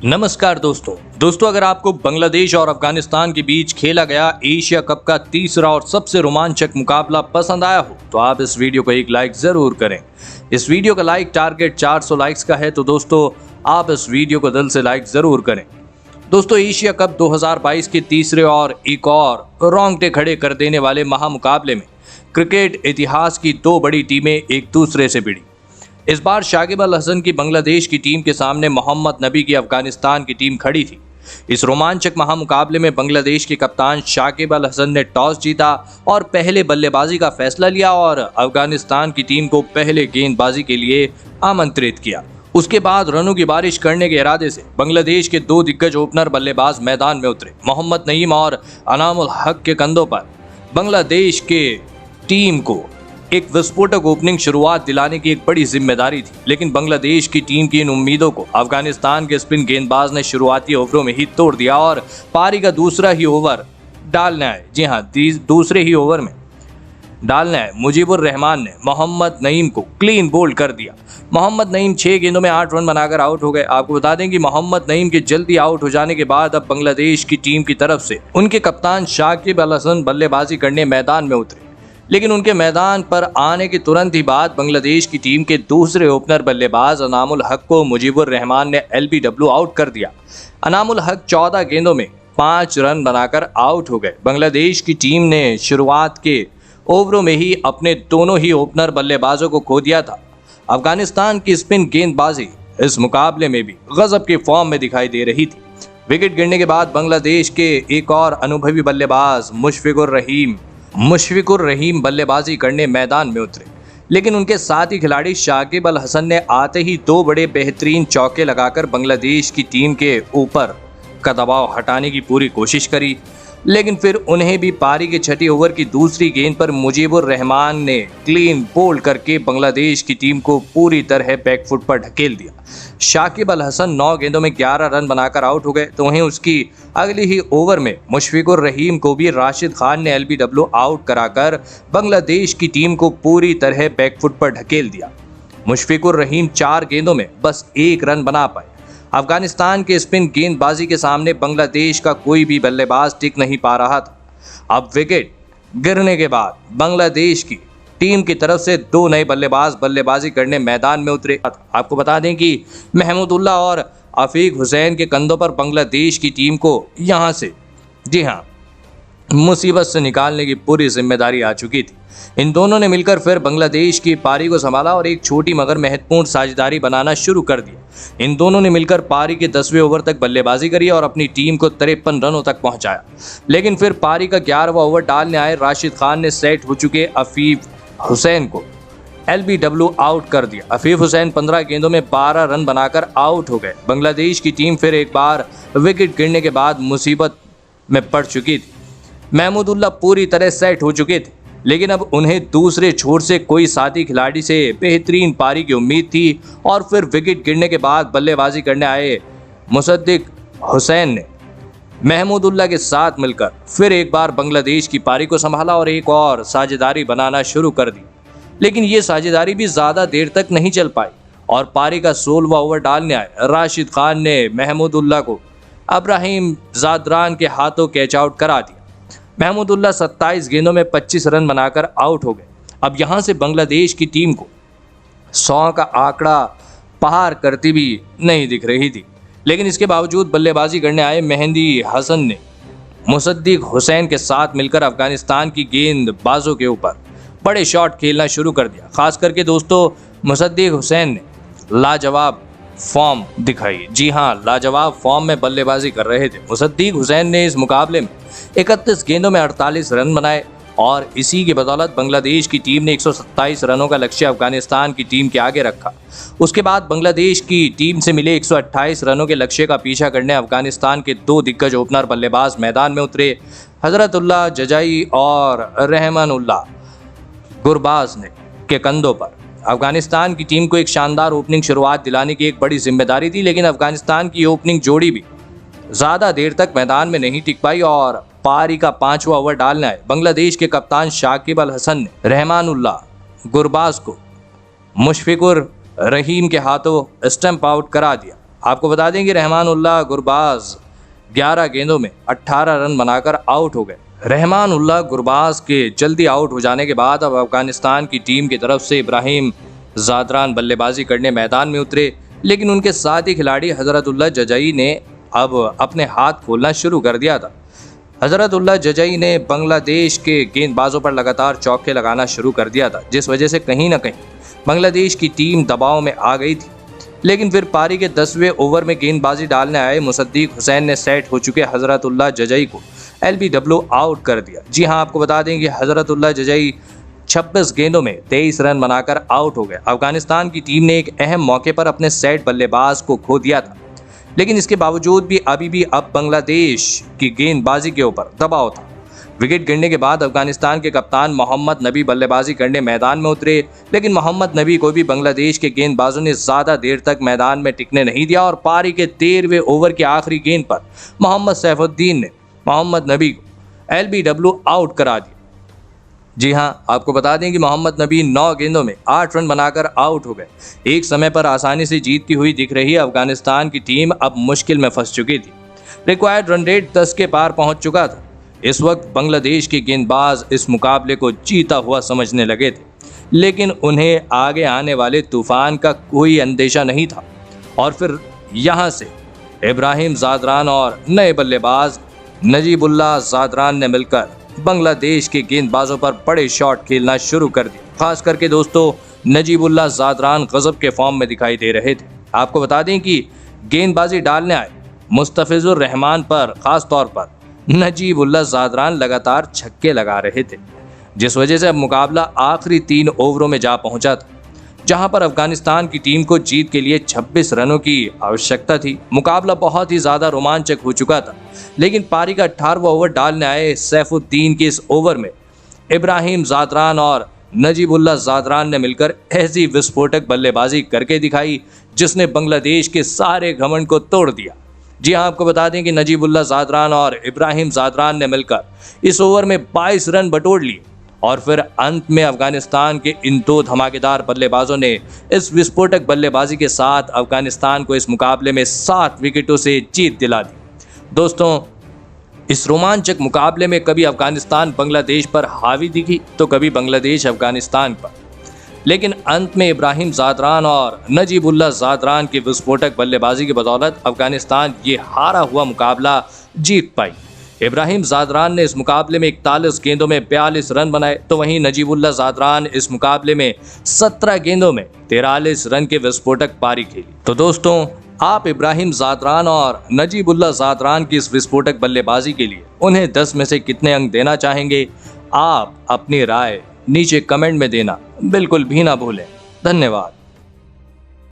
नमस्कार दोस्तों अगर आपको बांग्लादेश और अफगानिस्तान के बीच खेला गया एशिया कप का तीसरा और सबसे रोमांचक मुकाबला पसंद आया हो तो आप इस वीडियो को एक लाइक जरूर करें। इस वीडियो का लाइक टारगेट 400 लाइक्स का है, तो दोस्तों आप इस वीडियो को दिल से लाइक जरूर करें। दोस्तों एशिया कप 2022 के तीसरे और एक और रोंगटे खड़े कर देने वाले महामुकाबले में क्रिकेट इतिहास की दो बड़ी टीमें एक दूसरे से भिड़ी। इस बार शाकिब अल हसन की बांग्लादेश की टीम के सामने मोहम्मद नबी की अफगानिस्तान की टीम खड़ी थी। इस रोमांचक महामुकाबले में बांग्लादेश के कप्तान शाकिब अल हसन ने टॉस जीता और पहले बल्लेबाजी का फैसला लिया और अफगानिस्तान की टीम को पहले गेंदबाजी के लिए आमंत्रित किया। उसके बाद रनों की बारिश करने के इरादे से बांग्लादेश के दो दिग्गज ओपनर बल्लेबाज मैदान में उतरे। मोहम्मद नईम और अनामुल हक के कंधों पर बांग्लादेश के टीम को एक विस्फोटक ओपनिंग शुरुआत दिलाने की एक बड़ी जिम्मेदारी थी, लेकिन बांग्लादेश की टीम की इन उम्मीदों को अफगानिस्तान के स्पिन गेंदबाज ने शुरुआती ओवरों में ही तोड़ दिया और पारी का दूसरा ही ओवर डालना है। जी हां, दूसरे ही ओवर में डालना है मुजीबुर रहमान ने मोहम्मद नईम को क्लीन बोल्ड कर दिया। मोहम्मद नईम 6 गेंदों में 8 रन बनाकर आउट हो गए। आपको बता दें कि मोहम्मद नईम के जल्दी आउट हो जाने के बाद अब बांग्लादेश की टीम की तरफ से उनके कप्तान शाकिब अल हसन बल्लेबाजी करने मैदान में उतरे, लेकिन उनके मैदान पर आने के तुरंत ही बाद बांग्लादेश की टीम के दूसरे ओपनर बल्लेबाज अनामुल हक को मुजीबुर रहमान ने LBW आउट कर दिया। अनामुल हक 14 गेंदों में 5 रन बनाकर आउट हो गए। बांग्लादेश की टीम ने शुरुआत के ओवरों में ही अपने दोनों ही ओपनर बल्लेबाजों को खो दिया था। अफगानिस्तान की स्पिन गेंदबाजी इस मुकाबले में भी गजब के फॉर्म में दिखाई दे रही थी। विकेट गिरने के बाद बांग्लादेश के एक और अनुभवी बल्लेबाज मुशफिकुर रहीम बल्लेबाजी करने मैदान में उतरे, लेकिन उनके साथ ही खिलाड़ी शाकिब अल हसन ने आते ही 2 बड़े बेहतरीन चौके लगाकर बांग्लादेश की टीम के ऊपर का दबाव हटाने की पूरी कोशिश करी, लेकिन फिर उन्हें भी पारी के छठी ओवर की दूसरी गेंद पर मुजीबुर रहमान ने क्लीन बोल्ड करके बांग्लादेश की टीम को पूरी तरह बैकफुट पर ढकेल दिया। शाकिब अल हसन 9 गेंदों में 11 रन बनाकर आउट हो गए, तो वहीं उसकी अगली ही ओवर में मुशफिकुर रहीम को भी राशिद खान ने LBW आउट कराकर बांग्लादेश की टीम को पूरी तरह बैकफुट पर ढकेल दिया। मुशफिकुर रहीम 4 गेंदों में बस 1 रन बना पाए। अफगानिस्तान के स्पिन गेंदबाजी के सामने बांग्लादेश का कोई भी बल्लेबाज टिक नहीं पा रहा था। अब विकेट गिरने के बाद बांग्लादेश की टीम की तरफ से 2 नए बल्लेबाज बल्लेबाजी करने मैदान में उतरे। आपको बता दें कि महमूदुल्लाह और अफीक हुसैन के कंधों पर बांग्लादेश की टीम को यहां से जी हां मुसीबत से निकालने की पूरी जिम्मेदारी आ चुकी थी। इन दोनों ने मिलकर फिर बांग्लादेश की पारी को संभाला और एक छोटी मगर महत्वपूर्ण साझेदारी बनाना शुरू कर दिया। इन दोनों ने मिलकर पारी के 10वें ओवर तक बल्लेबाजी करी और अपनी टीम को 53 रनों तक पहुंचाया, लेकिन फिर पारी का 11वां ओवर डालने आए राशिद खान ने सेट हो चुके अफीफ हुसैन को LBW आउट कर दिया। अफीफ हुसैन 15 गेंदों में 12 रन बनाकर आउट हो गए। बांग्लादेश की टीम फिर एक बार विकेट गिरने के बाद मुसीबत में पड़ चुकी थी। महमूदुल्लाह पूरी तरह सेट हो चुके थे, लेकिन अब उन्हें दूसरे छोर से कोई साथी खिलाड़ी से बेहतरीन पारी की उम्मीद थी और फिर विकेट गिरने के बाद बल्लेबाजी करने आए मुसद्दिक हुसैन ने महमूदुल्लाह के साथ मिलकर फिर एक बार बांग्लादेश की पारी को संभाला और एक और साझेदारी बनाना शुरू कर दी, लेकिन ये साझेदारी भी ज़्यादा देर तक नहीं चल पाई और पारी का 16वां ओवर डालने आए राशिद खान ने महमूदुल्लाह को अब्राहिम जादरान के हाथों कैच आउट करा दिया। महमूदुल्लाह 27 गेंदों में 25 रन बनाकर आउट हो गए। अब यहां से बांग्लादेश की टीम को 100 का आंकड़ा पार करती भी नहीं दिख रही थी, लेकिन इसके बावजूद बल्लेबाजी करने आए मेहंदी हसन ने मुसद्दिक हुसैन के साथ मिलकर अफगानिस्तान की गेंदबाजों के ऊपर बड़े शॉट खेलना शुरू कर दिया। खास करके दोस्तों मुसद्दिक हुसैन ने लाजवाब फॉर्म दिखाई। जी हां, लाजवाब फॉर्म में बल्लेबाजी कर रहे थे। मुसद्दिक हुसैन ने इस मुकाबले में 31 गेंदों में 48 रन बनाए और इसी की बदौलत बांग्लादेश की टीम ने 127 रनों का लक्ष्य अफगानिस्तान की टीम के आगे रखा। उसके बाद बांग्लादेश की टीम से मिले 128 रनों के लक्ष्य का पीछा करने अफगानिस्तान के 2 दिग्गज ओपनर बल्लेबाज मैदान में उतरे। हजरतुल्लाह जजाई और रहमानुल्लाह गुरबाज ने के कंधों पर अफगानिस्तान की टीम को एक शानदार ओपनिंग शुरुआत दिलाने की एक बड़ी जिम्मेदारी थी, लेकिन अफगानिस्तान की ओपनिंग जोड़ी भी ज़्यादा देर तक मैदान में नहीं टिक पाई और पारी का 5वां ओवर डालना है बांग्लादेश के कप्तान शाकिब अल हसन ने रहमानुल्लाह गुरबाज को मुशफिकुर रहीम के हाथों स्टंप आउट करा दिया। आपको बता दें कि रहमानुल्लाह गुरबाज 11 गेंदों में 18 रन बनाकर आउट हो गए। रहमानुल्लाह गुरबाज के जल्दी आउट हो जाने के बाद अब अफगानिस्तान की टीम की तरफ से इब्राहिम ज़ादरान बल्लेबाजी करने मैदान में उतरे, लेकिन उनके साथ ही खिलाड़ी हजरतुल्लाह जजई ने अब अपने हाथ खोलना शुरू कर दिया था। हजरतुल्लाह जजई ने बांग्लादेश के गेंदबाजों पर लगातार चौके लगाना शुरू कर दिया था, जिस वजह से कहीं ना कहीं बांग्लादेश की टीम दबाव में आ गई थी। लेकिन फिर पारी के 10वें ओवर में गेंदबाजी डालने आए मुसद्दीक हुसैन ने सेट हो चुके हजरतुल्लाह जजई को LBW आउट कर दिया। जी हां, आपको बता दें कि हजरतुल्लाह जजई 26 गेंदों में 23 रन बनाकर आउट हो गए। अफगानिस्तान की टीम ने एक अहम मौके पर अपने सेट बल्लेबाज को खो दिया था, लेकिन इसके बावजूद भी अभी भी अब बांग्लादेश की गेंदबाजी के ऊपर दबाव था। विकेट गिरने के बाद अफगानिस्तान के कप्तान मोहम्मद नबी बल्लेबाजी करने मैदान में उतरे, लेकिन मोहम्मद नबी को भी बांग्लादेश के गेंदबाजों ने ज़्यादा देर तक मैदान में टिकने नहीं दिया और पारी के 13वें ओवर की आखिरी गेंद पर मोहम्मद सैफुद्दीन ने मोहम्मद नबी को LBW आउट करा दिया। जी हां, आपको बता दें कि मोहम्मद नबी 9 गेंदों में 8 रन बनाकर आउट हो गए। एक समय पर आसानी से जीतती हुई दिख रही अफगानिस्तान की टीम अब मुश्किल में फंस चुकी थी। रिक्वायर्ड रन रेट 10 के पार पहुंच चुका था। इस वक्त बांग्लादेश के गेंदबाज इस मुकाबले को जीता हुआ समझने लगे थे, लेकिन उन्हें आगे आने वाले तूफान का कोई अंदेशा नहीं था। और फिर यहां से इब्राहिम ज़ादरान और नए बल्लेबाज नजीबुल्लाह ज़ादरान ने मिलकर बांग्लादेश के गेंदबाजों पर बड़े शॉट खेलना शुरू कर दिए। खास करके दोस्तों, नजीबुल्लाह ज़ादरान गजब के फॉर्म में दिखाई दे रहे थे। आपको बता दें कि गेंदबाजी डालने आए मुस्तफिजुर रहमान पर खास तौर पर नजीबुल्लाह ज़ादरान लगातार छक्के लगा रहे थे, जिस वजह से अब मुकाबला आखिरी 3 ओवरों में जा पहुंचा था, जहां पर अफगानिस्तान की टीम को जीत के लिए 26 रनों की आवश्यकता थी। मुकाबला बहुत ही ज़्यादा रोमांचक हो चुका था, लेकिन पारी का 18वां ओवर डालने आए सैफुद्दीन के इस ओवर में इब्राहिम ज़ादरान और नजीबुल्लाह ज़ादरान ने मिलकर ऐसी विस्फोटक बल्लेबाजी करके दिखाई जिसने बांग्लादेश के सारे घमंड को तोड़ दिया। जी हां, आपको बता दें कि नजीबुल्लाह ज़ादरान और इब्राहिम ज़ादरान ने मिलकर इस ओवर में 22 रन बटोर लिए और फिर अंत में अफगानिस्तान के इन 2 धमाकेदार बल्लेबाजों ने इस विस्फोटक बल्लेबाजी के साथ अफगानिस्तान को इस मुकाबले में 7 विकेटों से जीत दिला दी। दोस्तों, इस रोमांचक मुकाबले में कभी अफगानिस्तान बांग्लादेश पर हावी दिखी तो कभी बांग्लादेश अफगानिस्तान पर, लेकिन अंत में इब्राहिम ज़ादरान और नजीबुल्लाह ज़ादरान की विस्फोटक बल्लेबाजी की बदौलत अफगानिस्तान ये हारा हुआ मुकाबला जीत पाई। इब्राहिम ज़ादरान ने इस मुकाबले में 41 गेंदों में 42 रन बनाए, तो वहीं नजीबुल्लाह ज़ादरान इस मुकाबले में 17 गेंदों में 43 रन के विस्फोटक पारी खेली। तो दोस्तों, आप इब्राहिम ज़ादरान और नजीबुल्लाह ज़ादरान की इस विस्फोटक बल्लेबाजी के लिए उन्हें 10 में से कितने अंक देना चाहेंगे? आप अपनी राय नीचे कमेंट में देना बिल्कुल भी ना भूलें। धन्यवाद।